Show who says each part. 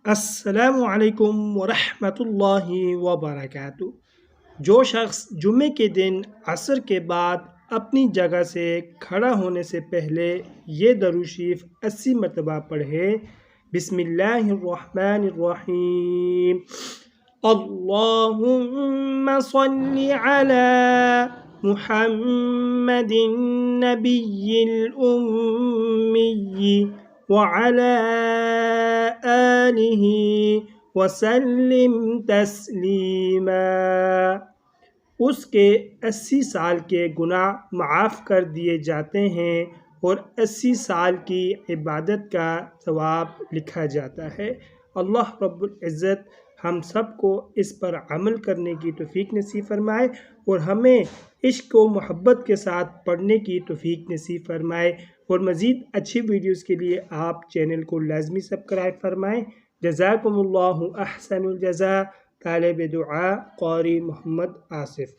Speaker 1: السلام علیکم ورحمۃ اللہ وبرکاتہ۔ جو شخص جمعے کے دن عصر کے بعد اپنی جگہ سے کھڑا ہونے سے پہلے یہ درود شریف 80 مرتبہ پڑھے: بسم اللہ الرحمن الرحیم، اللہم صلی علی محمد النبی الامی وعلی آلہ وسلم تسلیما، اس کے 80 سال کے گناہ معاف کر دیے جاتے ہیں اور 80 سال کی عبادت کا ثواب لکھا جاتا ہے۔ اللہ رب العزت ہم سب کو اس پر عمل کرنے کی توفیق نصیب فرمائے اور ہمیں عشق و محبت کے ساتھ پڑھنے کی توفیق نصیب فرمائے، اور مزید اچھی ویڈیوز کے لیے آپ چینل کو لازمی سبسکرائب فرمائیں۔ جزاکم اللہ احسن الجزاء۔ طالب دعا قاری محمد آصف۔